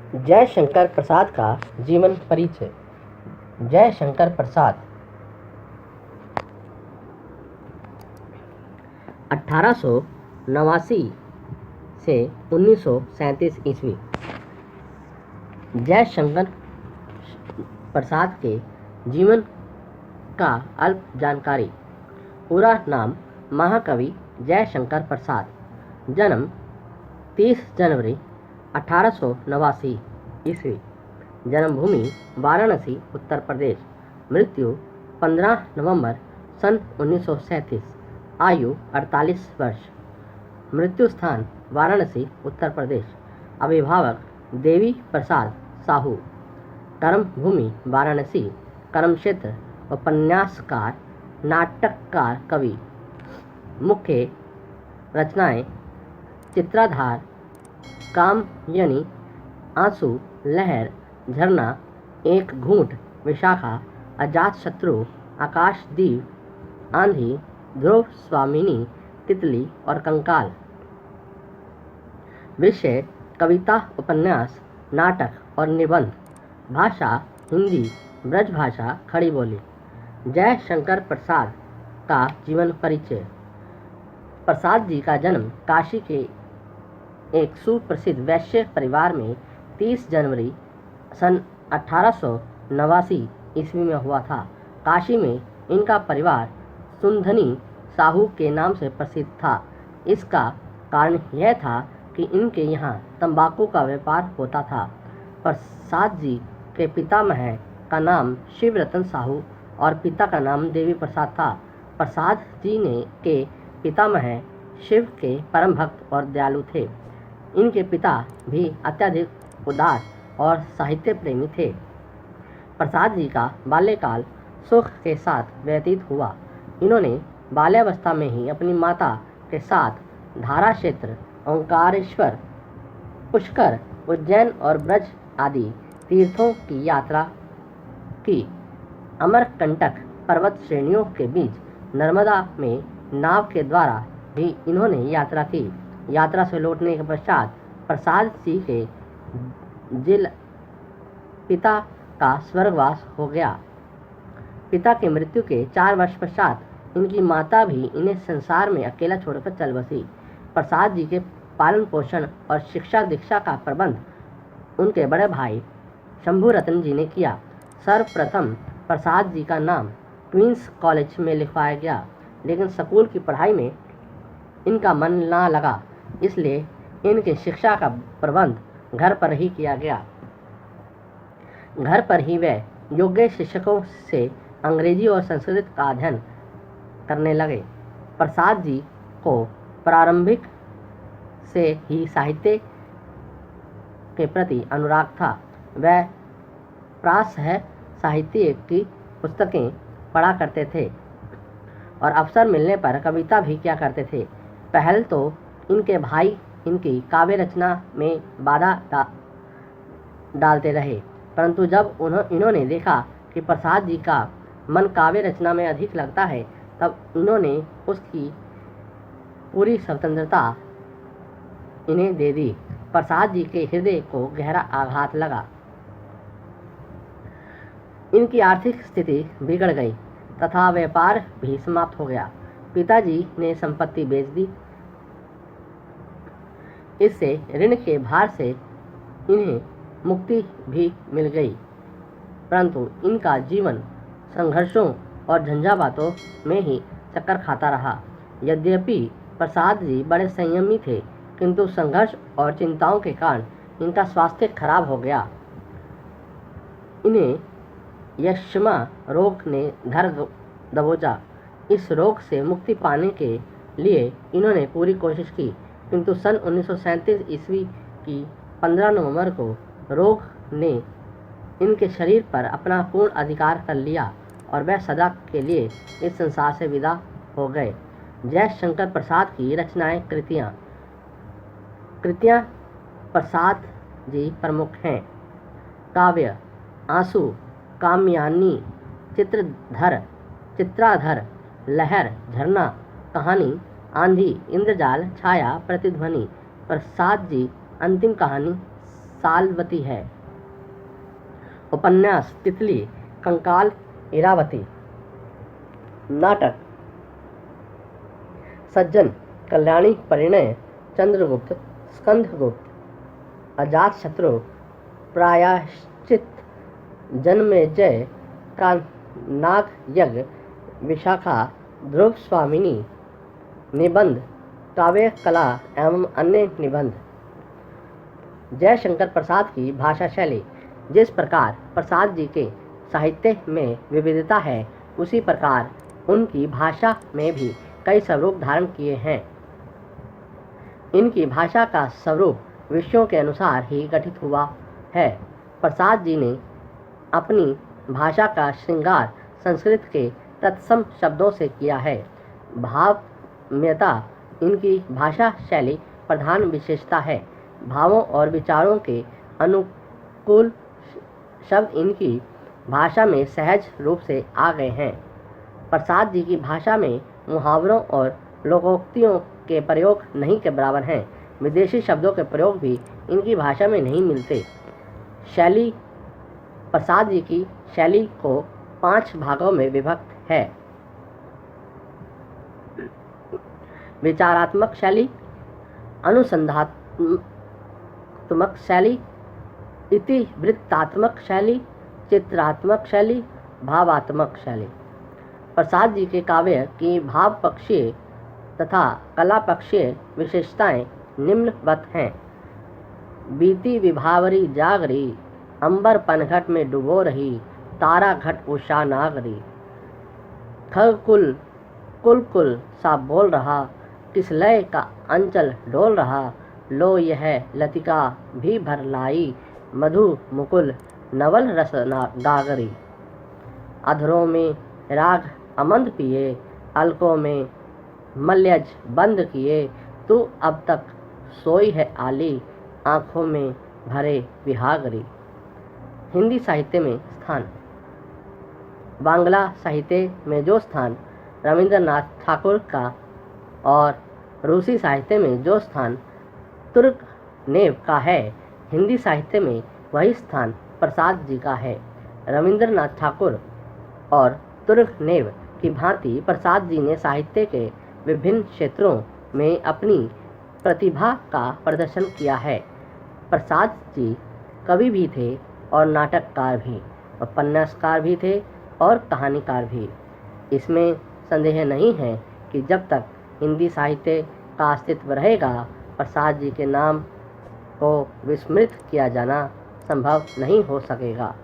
जयशंकर प्रसाद का जीवन परिचय। जयशंकर प्रसाद 1889 से 1937 ईस्वी। जयशंकर प्रसाद के जीवन का अल्प जानकारी। पूरा नाम महाकवि जयशंकर प्रसाद। जन्म 30 जनवरी 1889 ईस्वी। जन्मभूमि वाराणसी उत्तर प्रदेश। मृत्यु 15 नवंबर सन 1937। आयु 48 वर्ष। मृत्यु स्थान वाराणसी उत्तर प्रदेश। अभिभावक देवी प्रसाद साहू। कर्मभूमि वाराणसी। कर्म क्षेत्र उपन्यासकार, नाटककार, कवि। मुख्य रचनाएं चित्राधार, कामयनी, आंसू, लहर, झरना, एक घूंट, विशाखा, अजातशत्रु, आकाशदीप, आंधी, ध्रुव स्वामिनी, तितली और कंकाल। विषय कविता, उपन्यास, नाटक और निबंध। भाषा हिंदी, ब्रजभाषा, खड़ी बोली। जयशंकर प्रसाद का जीवन परिचय। प्रसाद जी का जन्म काशी के एक सुप्रसिद्ध वैश्य परिवार में 30 जनवरी सन 1889 ईस्वी में हुआ था। काशी में इनका परिवार सुंधनी साहू के नाम से प्रसिद्ध था। इसका कारण यह था कि इनके यहाँ तंबाकू का व्यापार होता था। प्रसाद जी के पितामह का नाम शिवरतन साहू और पिता का नाम देवी प्रसाद था। प्रसाद जी के पितामह शिव के परम भक्त और दयालु थे। इनके पिता भी अत्यधिक उदार और साहित्य प्रेमी थे। प्रसाद जी का बाल्यकाल सुख के साथ व्यतीत हुआ। इन्होंने बाल्यावस्था में ही अपनी माता के साथ धारा क्षेत्र, ओंकारेश्वर, पुष्कर, उज्जैन और ब्रज आदि तीर्थों की यात्रा की। अमरकंटक पर्वत श्रेणियों के बीच नर्मदा में नाव के द्वारा भी इन्होंने यात्रा की। यात्रा से लौटने के पश्चात प्रसाद जी के पिता का स्वर्गवास हो गया। पिता की मृत्यु के 4 वर्ष पश्चात इनकी माता भी इन्हें संसार में अकेला छोड़कर चल बसी। प्रसाद जी के पालन पोषण और शिक्षा दीक्षा का प्रबंध उनके बड़े भाई शंभू रतन जी ने किया। सर्वप्रथम प्रसाद जी का नाम क्वींस कॉलेज में लिखवाया गया, लेकिन स्कूल की पढ़ाई में इनका मन ना लगा, इसलिए इनकी शिक्षा का प्रबंध घर पर ही किया गया। घर पर ही वे योग्य शिक्षकों से अंग्रेजी और संस्कृत का अध्ययन करने लगे। प्रसाद जी को प्रारंभिक से ही साहित्य के प्रति अनुराग था। वह प्रायः साहित्य की पुस्तकें पढ़ा करते थे और अवसर मिलने पर कविता भी किया करते थे। पहले तो इनके भाई इनकी काव्य रचना में बाधा डालते रहे, परंतु जब इन्होंने देखा कि प्रसाद जी का मन काव्य रचना में अधिक लगता है, तब इन्होंने उसकी पूरी स्वतंत्रता इन्हें दे दी। प्रसाद जी के हृदय को गहरा आघात लगा। इनकी आर्थिक स्थिति बिगड़ गई तथा व्यापार भी समाप्त हो गया। पिताजी ने संपत्ति बेच दी। इससे ऋण के भार से इन्हें मुक्ति भी मिल गई, परंतु इनका जीवन संघर्षों और झंझावातों में ही चक्कर खाता रहा। यद्यपि प्रसाद जी बड़े संयमी थे, किंतु संघर्ष और चिंताओं के कारण इनका स्वास्थ्य खराब हो गया। इन्हें यक्ष्मा रोग ने धर दबोचा। इस रोग से मुक्ति पाने के लिए इन्होंने पूरी कोशिश की, किंतु सन 1937 ईस्वी की 15 नवंबर को रोग ने इनके शरीर पर अपना पूर्ण अधिकार कर लिया और वह सदा के लिए इस संसार से विदा हो गए। जयशंकर प्रसाद की रचनाएं, कृतियां प्रसाद जी प्रमुख हैं। काव्य आंसू, कामयानी, चित्राधर, लहर, झरना, कहानी, आंधी, इंद्रजाल, छाया, प्रतिध्वनि। प्रसाद जी अंतिम कहानी सालवती है। उपन्यास तितली, कंकाल, इरावती। नाटक सज्जन, कल्याणी, परिणय, चंद्रगुप्त, स्कंदगुप्त, अजातशत्रु, प्रायश्चित, जन्मेजय का नाग यज्ञ, विशाखा, ध्रुव स्वामिनी, निबंध, काव्य कला एवं अन्य निबंध। जयशंकर प्रसाद की भाषा शैली। जिस प्रकार प्रसाद जी के साहित्य में विविधता है, उसी प्रकार उनकी भाषा में भी कई स्वरूप धारण किए हैं। इनकी भाषा का स्वरूप विषयों के अनुसार ही गठित हुआ है। प्रसाद जी ने अपनी भाषा का श्रृंगार संस्कृत के तत्सम शब्दों से किया है। भावमयता इनकी भाषा शैली प्रधान विशेषता है। भावों और विचारों के अनुकूल शब्द इनकी भाषा में सहज रूप से आ गए हैं। प्रसाद जी की भाषा में मुहावरों और लोकोक्तियों के प्रयोग नहीं के बराबर हैं। विदेशी शब्दों के प्रयोग भी इनकी भाषा में नहीं मिलते। शैली प्रसाद जी की शैली को 5 भागों में विभक्त है। विचारात्मक शैली, अनुसंधानात्मक शैली, इतिवृत्तात्मक शैली, चित्रात्मक शैली, भावात्मक शैली। प्रसाद जी के काव्य की भाव पक्षीय तथा कला पक्षीय विशेषताएं निम्नवत हैं। बीती विभावरी जागरी, अंबर पनघट में डुबो रही, तारा घट उषा नागरी। खग कुल कुल कुल सा बोल रहा, किस लय का अंचल डोल रहा। लो यह लतिका भी भर लाई, मधु मुकुल नवल रस गागरी। अधरों में राग अमंद पिए, अलकों में मल्यज बंद किए। तू अब तक सोई है आली, आँखों में भरे विहागरी। हिंदी साहित्य में स्थान। बांग्ला साहित्य में जो स्थान रविंद्रनाथ ठाकुर का और रूसी साहित्य में जो स्थान तुर्गनेव का है, हिंदी साहित्य में वही स्थान प्रसाद जी का है। रविंद्रनाथ ठाकुर और तुर्गनेव की भांति प्रसाद जी ने साहित्य के विभिन्न क्षेत्रों में अपनी प्रतिभा का प्रदर्शन किया है। प्रसाद जी कवि भी थे और नाटककार भी, उपन्यासकार भी थे और कहानीकार भी। इसमें संदेह नहीं है कि जब तक हिंदी साहित्य का अस्तित्व रहेगा, प्रसाद जी के नाम को विस्मृत किया जाना संभव नहीं हो सकेगा।